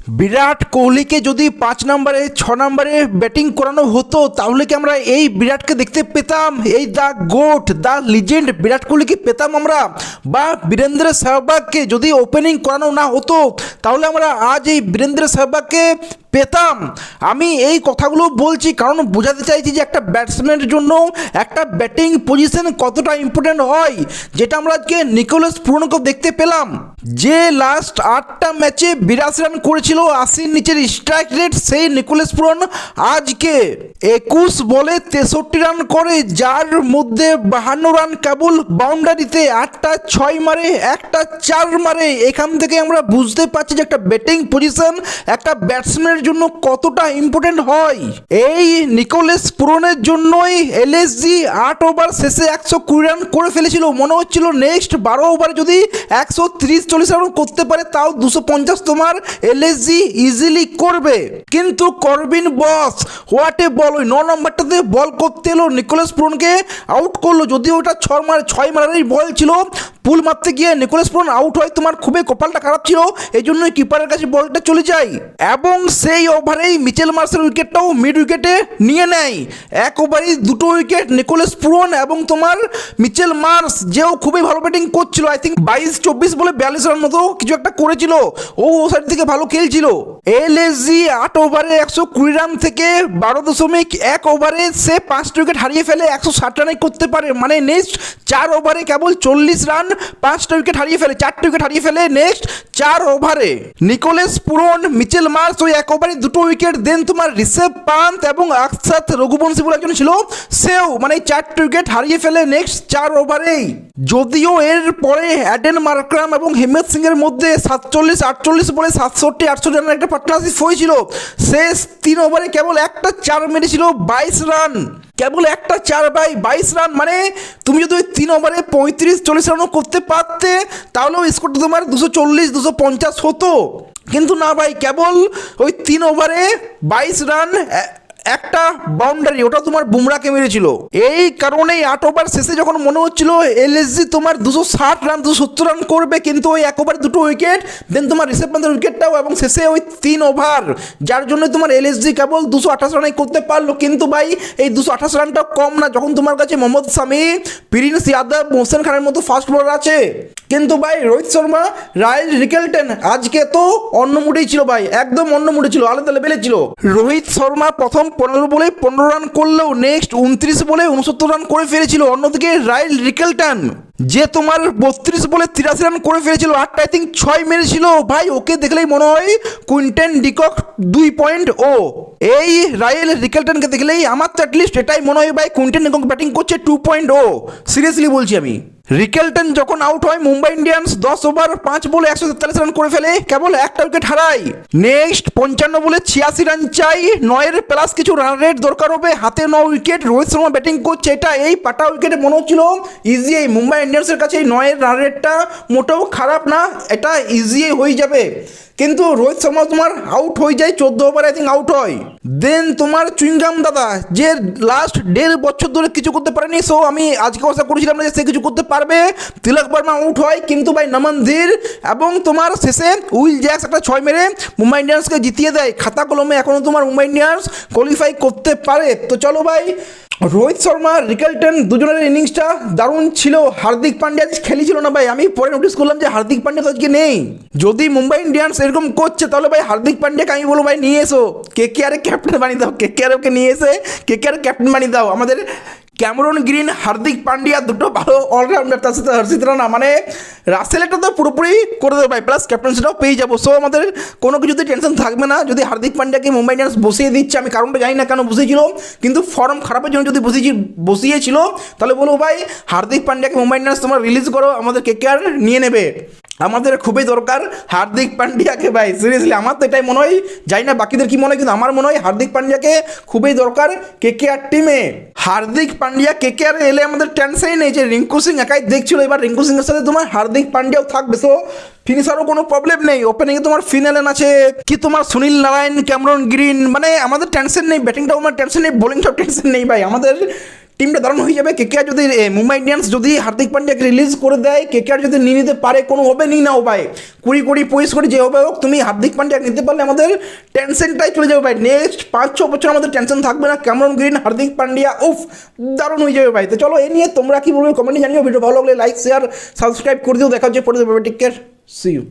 বিরাট কোহলিকে যদি 5 নম্বরে 6 নম্বরে ব্যাটিং করানো হতো তাহলে কি আমরা এই বিরাটকে দেখতে পেতাম? এই দ্য গোট, দ্য লিজেন্ড বিরাট কোহলিকে পেতাম আমরা? বা বীরেন্দ্র সেহবাগকে যদি ওপেনিং করানো না হতো তাহলে আমরা আজ এই বীরেন্দ্র সেহবাগকে পেতাম? আমি এই কথাগুলো বলছি কারণ বোঝাতে চাইছি যে একটা ব্যাটসম্যানের জন্য একটা ব্যাটিং পজিশন কতটা ইম্পর্টেন্ট হয়, যেটা আমরা আজকে নিকোলাস পুরানকে দেখতে পেলাম, যে লাস্ট 8টা ম্যাচে 82 রান করেছিল 80-র নিচের স্ট্রাইক রেট। সেই নিকোলাস পুরান আজকে 21 বলে 63 রান করে, যার মধ্যে 52 রান কেবল বাউন্ডারিতে, 8টা 6 মারে, 1টা 4 মারে। এখান থেকে আমরা বুঝতে পারছি যে একটা ব্যাটিং পজিশন একটা ব্যাটসম্যানের জন্য কতটা ইম্পর্টেন্ট হয়। এই নিকোলাস পুরানের জন্যই এলএসজি 8 ওভার শেষে 120 রান করে ফেলেছিল। মনে হচ্ছিল নেক্সট 12 ওভারে যদি 130-40 রান করতে পারে তাও 250 তোমার এলএসজি ইজিলি করবে। কিন্তু করবিন বস হোয়াট এ বল, ওই 9 নম্বরটাতে বল করতে এলো, নিকোলাস পুরানকে আউট করলো। যদিও ওটা 6 মারারই বল ছিল, পুল মারতে গিয়ে নিকোলাস পুরান আউট হয়। তোমার খুবই কপালটা খারাপ ছিল, এই জন্যই কিপারের কাছে বলটা চলে যায় এবং সেই ওভারেই মিচেল মার্শের উইকেটটাও মিড উইকেটে নিয়ে নেয়। 1 ওভারেই 2টো উইকেট নিকোলাস পুরান এবং তোমার মিচেল মার্শ, যেও খুবই ভালো ব্যাটিং করছিল। আই থিঙ্ক 22-24 বলে 42 রান মতো কিছু একটা করেছিল, ও সাইড থেকে ভালো খেলছিল। এলএসজি 8 ওভারে 120 রান থেকে 12.1 ওভারে সে 5টা উইকেট হারিয়ে ফেলে 160 রানই করতে পারে। মানে নেক্সট 4 ওভারে কেবল 40 রান, 5টা উইকেট হারিয়ে ফেলে, 4টে উইকেট হারিয়ে ফেলে নেক্সট 4 ওভারে। নিকোলাস পুরান, মিচেল মার্শ ওই 1 ওভারে 2টো উইকেট দেন। তোমার ঋষভ পান্ত এবং আকসাত রঘুবংশী বলে একজন ছিল, সেও মানে 4টে উইকেট হারিয়ে ফেলে নেক্সট 4 ওভারেই। যদিও এর পরে অ্যাডেন মার্ক্রাম এবং হিমেশ সিং এর মধ্যে 47-48 বলে 67-68 রানের একটা পার্টনারশিপ হয়েছিল। শেষ 3 ওভারে কেবল একটা 4 মেরেছিল 22 রান, কেবল একটা 4/22 রান। মানে তুমি যদি ওই 3 ওভারে 35-40 রানও করতে পারতে তাহলে ওই স্কোরটা তোমার 240-250 হতো। কিন্তু না ভাই, কেবল ওই 3 ওভারে 22 রান, একটা বাউন্ডারি, ওটা তোমার বুমরাকে মেরেছিল। এই কারণেই 8 ওভার শেষে যখন মনে হচ্ছিল এলএসজি তোমার 260 রান 270 রান করবে, কিন্তু ওই 1 ওভারে 2টো উইকেট দেন তোমার ঋষভ পান্তের উইকেটটাও এবং শেষে ওই 3 ওভার, যার জন্য তোমার এলএসজি কেবল 228 রানই করতে পারলো। কিন্তু ভাই এই 228 রানটাও কম না যখন তোমার কাছে মোহাম্মদ শামি, প্রিন্স যাদব, মোহসেন খানের মতো ফাস্ট বোলার আছে। কিন্তু ভাই রোহিত শর্মা, রাইল রিকেলটন আজকে তো অন্য মুডেই ছিল ভাই, একদম অন্য মুডে ছিল, আলাদা লেভেলে ছিল। রোহিত শর্মা প্রথম 15 বলে 15 রান করলেও নেক্সট 29 বলে 69 রান করে ফেলেছিল। অন্যদিকে রাইল রিকেলটন যে তোমার 32 বলে 83 রান করে ফেলেছিল, 8টা আই থিঙ্ক 6 মেরেছিল। ভাই ওকে দেখলেই মনে হয় কুইন্টন ডিকক 2.0। এই রাইল রিকেলটনকে দেখলেই আমার তো অ্যাটলিস্ট এটাই মনে হয় ভাই কুইন্টন ডিকক ব্যাটিং করছে 2.0, সিরিয়াসলি বলছি আমি। রিকেলটন যখন আউট হয় মুম্বাই ইন্ডিয়ান্স 10 ওভার 5 বলে 143 রান করে ফেলে, কেবল একটা উইকেট হারায়। নেক্সট 55 বলে 86 রান চাই, 9-এর প্লাস কিছু রান রেট দরকার হবে, হাতে 9 উইকেট। রোহিত শর্মা ব্যাটিং করছে, এটা এই পাটা উইকেটে মনে হচ্ছিল ইজি। এই মুম্বাই ইন্ডিয়ান্সের কাছে এই 9-এর রান রেটটা মোটেও খারাপ না, এটা ইজি হয়ে যাবে। কিন্তু রোহিত শর্মা তোমার আউট হয়ে যায় 14 ওভারে আই থিঙ্ক আউট হয়। দেন তোমার চুইংগাম দাদা যে লাস্ট 1.5 বছর ধরে কিছু করতে পারেনি, সো আমি আজকে আশা করেছিলাম যে সে কিছু করতে পারবে। তিলক বর্মা আউট হয়, কিন্তু ভাই নমন ধীর এবং তোমার শেষে উইল জ্যাক্স একটা 6 মেরে মুম্বাই ইন্ডিয়ান্সকে জিতিয়ে দেয়। খাতা কলমে এখনও তোমার মুম্বাই ইন্ডিয়ান্স কোয়ালিফাই করতে পারে। তো চলো ভাই, রোহিত শর্মা, রিকেলটন দুজনের ইনিংসটা দারুণ ছিল। হার্দিক পান্ডিয়া আজ খেলেছিল না ভাই, আমি পরে নোটিস করলাম যে হার্দিক পান্ডিয়া তো আজকে নেই। যদি মুম্বাই ইন্ডিয়ান্স এরকম করছে তাহলে ভাই হার্দিক পান্ডিয়াকে আমি বলবো ভাই নিয়ে এসো, কেকেআর ক্যাপ্টেন বানিয়ে দাও, কেকেআর ওকে নিয়ে এসে কেকেআর ক্যাপ্টেন বানিয়ে দাও। আমাদের ক্যামেরন গ্রিন, হার্দিক পান্ডিয়া দুটো ভালো অলরাউন্ডার, তার সাথে হর্ষিত রানা, মানে রাসেলটা তো পুরোপুরি করে দেবে ভাই, প্লাস ক্যাপ্টেন্সিটাও পেয়ে যাবো। সো আমাদের কোনো কিছুতে টেনশন থাকবে না। যদি হার্দিক পান্ডিয়াকে মুম্বাই ইন্ডিয়ান্স বসিয়ে দিচ্ছে, আমি কারণটা জানি না কেন বসিয়েছিল, কিন্তু ফর্ম খারাপের জন্য যদি বসিয়েছিল তাহলে বলবো ভাই হার্দিক পান্ডিয়াকে মুম্বাই ইন্ডিয়ান্স তোমরা রিলিজ করো, আমাদের কেকেআর নিয়ে নেবে। আমাদের খুবই দরকার হার্দিক পান্ডিয়াকে ভাই, সিরিয়াসলি আমার তো এটাই মনে হয়, জানি না বাকিদের কি মনে হয়, কিন্তু আমার মনে হয় হার্দিক পান্ডিয়াকে খুবই দরকার কেকেআর টিমে। হার্দিক পান্ডিয়া কেকেআর এলে আমাদের টেনশনই নেই যে রিঙ্কু সিং একাই দেখছিল, এবার রিঙ্কু সিংয়ের সাথে তোমার হার্দিক পান্ডিয়াও থাকবে। সো ফিনিশারও কোনো প্রবলেম নেই, ওপেনিংয়ে তোমার ফিনালেন আছে কি তোমার সুনীল নারায়ণ, ক্যামেরন গ্রিন, মানে আমাদের টেনশন নেই। ব্যাটিংটাও আমার টেনশন নেই, বোলিংটাও টেনশন নেই ভাই, আমাদের টিমটা দারুণ হয়ে যাবে। কেকেআর যদি মুম্বাই ইন্ডিয়ান্স যদি হার্দিক পান্ডিয়াকে রিলিজ করে দেয়, কেকেআর যদি নিয়ে নিতে পারে, কোনোভাবে নিই নাও ভাই, 20-25 কোটি যে হবে হোক, তুমি হার্দিক পান্ডিয়াকে নিতে পারলে আমাদের টেনশনটাই চলে যাবে ভাই। নেক্সট 5-6 বছর আমাদের টেনশন থাকবে না। ক্যামেরন গ্রিন, হার্দিক পান্ডিয়া, উফ, দারুণ হয়ে যাবে ভাই। তো চলো এ নিয়ে তোমরা কি বলবে কমেন্টে জানিও। ভিডিও ভালো লাগলে লাইক শেয়ার সাবস্ক্রাইব করে দিও। দেখা হচ্ছে পরে টেক কেয়ার, সি ইউ।